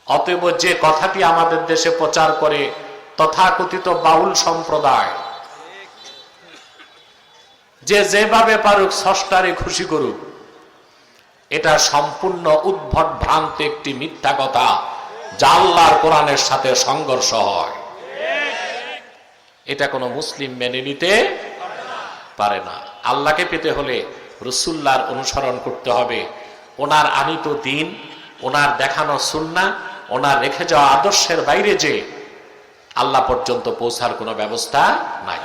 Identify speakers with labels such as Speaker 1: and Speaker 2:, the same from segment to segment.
Speaker 1: অতএব যে কথাটি আমাদের দেশে প্রচার করে তথাকথিত বাউল সম্প্রদায়, যে যেভাবে পারুক স্রষ্টারে খুশি করুক, এটা সম্পূর্ণ উদ্ভট ভ্রান্ত একটি মিথ্যা কথা, যা আল্লাহর কোরআনের সাথে সংঘর্ষ হয়। এটা কোনো মুসলিম মেনে নিতে পারে না। আল্লাহকে পেতে হলে রাসূলুল্লাহর অনুসরণ করতে হবে। ওনার আনিত দিন, ওনার দেখানো সুন্নাহ, ওনার রেখে যাওয়া আদর্শের বাইরে যে আল্লাহ পর্যন্ত পৌঁছার কোনো ব্যবস্থা নাই।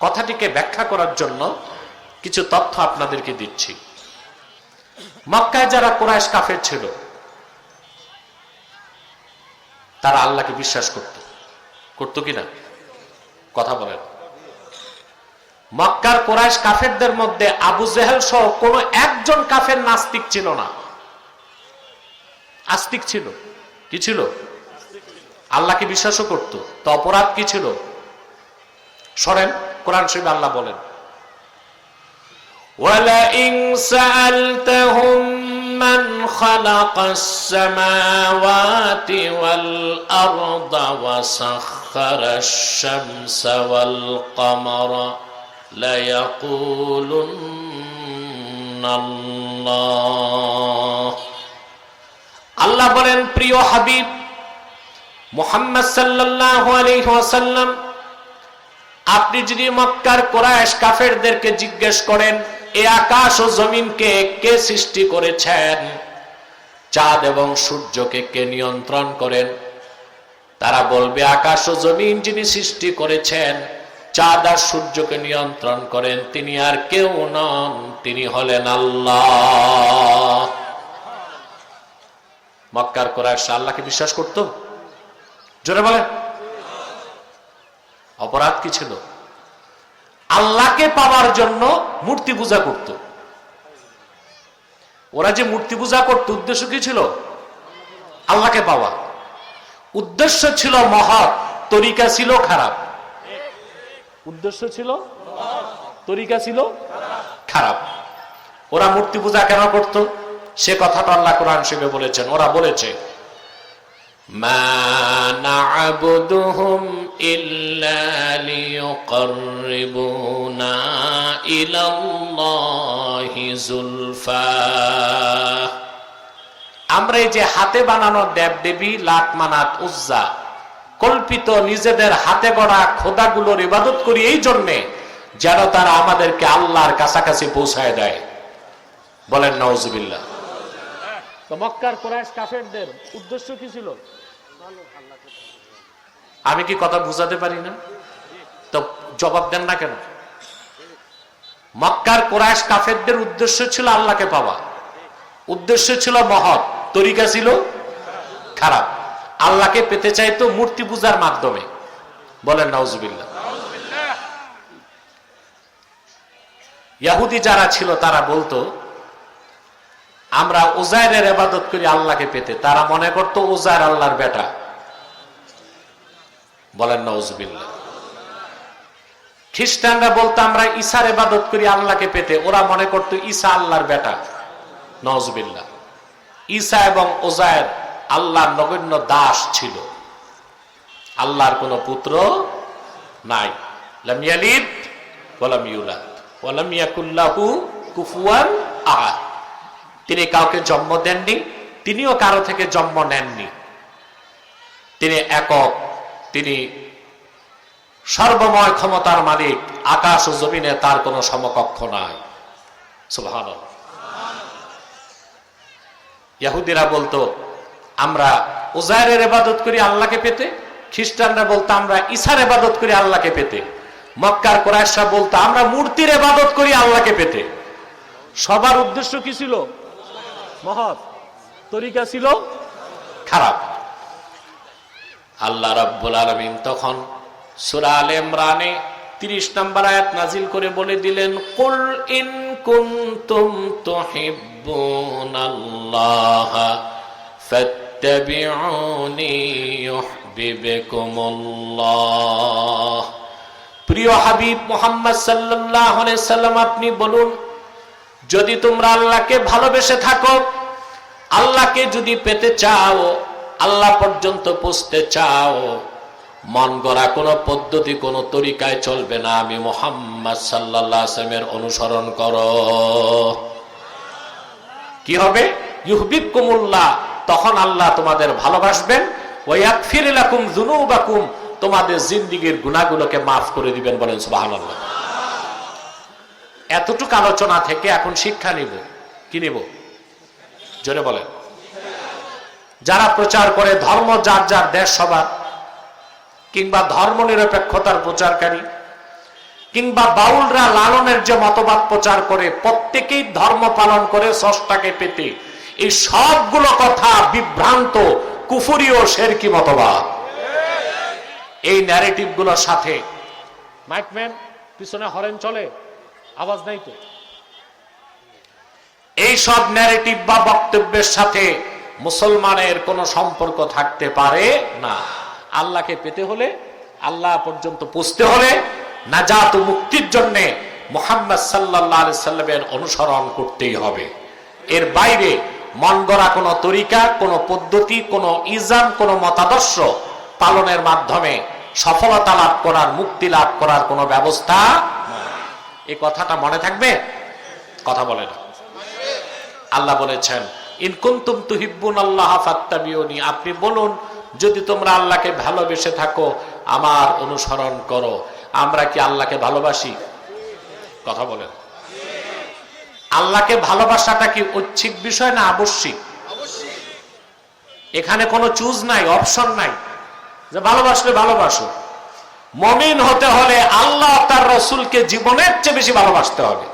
Speaker 1: কথাটিকে ব্যাখ্যা করার জন্য কিছু তথ্য আপনাদেরকে দিচ্ছি। মক্কায় যারা কুরাইশ কাফের ছিল, তারা আল্লাহকে বিশ্বাস করত কিনা? কথা বলেন। মক্কার কুরাইশ কাফেরদের মধ্যে আবু জেহেল সহ কোন একজন কাফের নাস্তিক ছিল না, আস্তিক ছিল। কি ছিল? আল্লাহকে বিশ্বাসও করত। তো অপরাধ কি ছিল? শোনেন, কোরআন শরীফে আল্লাহ বলেন, ওয়ালাইন সাআলতাহুম মান খালাকাস সামাওয়াতি ওয়াল আরদা ওয়া সাখখারাশ শামসা ওয়াল কমারা লা ইয়াকুলুন্না আল্লাহ। আল্লাহ বলেন, প্রিয় হাবিব মুহাম্মদ সাল্লাল্লাহু আলাইহি ওয়াসাল্লাম, আপনি যদি মক্কার কুরাইশ কাফেরদেরকে জিজ্ঞেস করেন, এই আকাশ ও জমিনকে কে সৃষ্টি করেছেন, চাঁদ এবং সূর্যকে কে নিয়ন্ত্রণ করেন, তারা বলবে আকাশ ও জমিন যিনি সৃষ্টি করেছেন, চাঁদ আর সূর্যকে নিয়ন্ত্রণ করেন, তিনি আর কেউ নন, তিনি হলেন আল্লাহ। মক্কার কুরাইশ আল্লাহকে বিশ্বাস করত? জোরে বলেন। অপরাধ কি ছিল? আল্লাহকে পাওয়ার জন্য মূর্তি পূজা করত। ওরা যে মূর্তি পূজা করত, উদ্দেশ্য কি ছিল? আল্লাহকে পাওয়া। উদ্দেশ্য ছিল মহৎ, তরিকা ছিল খারাপ। উদ্দেশ্য ছিল, তরিকা ছিল খারাপ। ওরা মূর্তি পূজা কেন করত? সে কথাটা আল্লাহ কোরআন শরীফে বলেছেন। ওরা বলেছে, মা না'বুদুহুম ইল্লা লিয়ুকাররিবুনা ইলাল্লাহি যুলফা। আমরা এই যে হাতে বানানো দেবদেবী লাত মানাত উজ্জা, কল্পিত নিজেদের হাতে গড়া খোদাগুলোর ইবাদত করি এই জন্যে যেন তারা আমাদেরকে আল্লাহর কাছাকাছি পৌঁছায় দেয়। বলেন নাউজুবিল্লাহ। তো মক্কার কুরাইশ কাফেরদের উদ্দেশ্য কি ছিল? আমি কি কথা বুঝাতে পারি না? তো জবাব দেন না কেন? মক্কার কুরাইশ কাফেরদের উদ্দেশ্য ছিল আল্লাহকে পাওয়া, উদ্দেশ্য ছিল মহৎ, তরিকা ছিল খারাপ। আল্লাহকে পেতে চাইতো মূর্তি পূজার মাধ্যমে। বলেন নাউজুবিল্লাহ। ইহুদি যারা ছিল তারা বলতো, আমরা উজাইরের ইবাদত করি আল্লাহকে পেতে। তারা মনে করতো উজাইর আল্লাহর বেটা। বলেন নাউজুবিল্লাহ। খ্রিস্টানরা বলতো আমরা ঈসার ইবাদত করি আল্লাহকে পেতে। ওরা মনে করতো ঈসা আল্লাহর বেটা। নাউজুবিল্লাহ। ঈসা এবং উজাইর আল্লাহর নগণ্য দাস ছিল, আল্লাহর কোন পুত্র নাই। লাম ইয়ালিদ ওয়া লাম ইউলাদ ওয়া লাম ইয়াকুল লাহু কুফুয়ান আহাদ। তিনি কাউকে জন্ম দেননি, তিনিও কারো থেকে জন্ম নেননি। তিনি একক, তিনি সর্বময় ক্ষমতার মালিক। আকাশ ও জমিনে তার কোনো সমকক্ষ নাই। সুবহানাল্লাহ। ইহুদিরা বলতো আমরা উজাইরের ইবাদত করি আল্লাহকে পেতে। খ্রিস্টানরা বলতো আমরা ঈসার ইবাদত করি আল্লাহকে পেতে। মক্কার কুরাইশরা বলতো আমরা মূর্তির ইবাদত করি আল্লাহকে পেতে। সবার উদ্দেশ্য কি ছিল? মহৎ, তরিকা ছিল খারাপ। আল্লাহ রাব্বুল আলামিন তখন সূরা আলে ইমরানে 30 নম্বর আয়াত নাজিল করে বলে দিলেন, কুল ইন কুনতুম তুহিব্বুনাল্লাহ ফাত্তাবিউনি ইউহিব্বুকুমুল্লাহ। প্রিয় হাবিব মুহাম্মদ সাল্লাল্লাহু আলাইহি সাল্লাম, আপনি বলুন, যদি তোমরা আল্লাহকে ভালোবেসে থাকো, আল্লাহকে যদি পেতে চাও, আল্লাহ পর্যন্ত পৌঁছতে চাও, মন গড়া কোন পদ্ধতি কোন তরিকায় চলবে না, আমি মুহাম্মদ সাল্লাল্লাহু আলাইহি ওয়াসাল্লামের অনুসরণ করো। কি হবে? ইউহিব্বুকুমুল্লাহ, তখন আল্লাহ তোমাদের ভালোবাসবেন, ওয়া ইয়াগফির লাকুম যুনুবাকুম, তোমাদের জিন্দেগীর গুনাহগুলোকে মাফ করে দিবেন। বলেন সুবহানাল্লাহ। এতটুকু আলোচনা থেকে এখন শিক্ষা নিব। কি নিব? জোরে বলেন। যারা প্রচার করে ধর্ম যার যার দেশ সবার, কিংবা ধর্ম নিরপেক্ষতার প্রচারকারী, কিংবা বাউলরা লালনের যে মতবাদ প্রচার করে, প্রত্যেকেই ধর্ম পালন করে স্রষ্টাকে পেতে, এই সবগুলো কথা বিভ্রান্ত কুফরি ও শিরকি মতবাদ। এই ন্যারেটিভ গুলোর সাথে মাইকম্যান পিছনে হরেন চলে, আওয়াজ নাই তো। এই সব ন্যারেটিভ বা বক্তব্যের সাথে মুসলমানের কোনো সম্পর্ক থাকতে পারে না। আল্লাহকে পেতে হলে, আল্লাহ পর্যন্ত পৌঁছতে হলে, নাজাত ও মুক্তির জন্য মুহাম্মদ সাল্লাল্লাহু আলাইহি সাল্লামের অনুসরণ করতেই হবে। এর বাইরে মন গড়া কোনো তরিকা, কোনো পদ্ধতি, কোনো ইজাম, কোনো মতাদর্শ পালনের মাধ্যমে সফলতা লাভ করার, মুক্তি লাভ করার কোনো ব্যবস্থা। এই কথাটা মনে থাকবে? কথা বলে না। আল্লাহ বলেছেন, ইন কুনতুম তুহিব্বুনাল্লাহ ফাত্তাবিউনি, আপনি বলুন যদি তোমরা আল্লাহকে ভালোবেসে থাকো আমার অনুসরণ করো। আমরা কি আল্লাহকে ভালোবাসি? কথা বলেন। আল্লাহকে ভালোবাসাটা কি ঐচ্ছিক বিষয় না আবশ্যিক? এখানে কোনো চুজ নাই, অপশন নাই যে ভালোবাসলে ভালোবাসো। মুমিন হতে হলে আল্লাহ তার রাসূলকে জীবনের চেয়ে বেশি ভালোবাসতে হবে।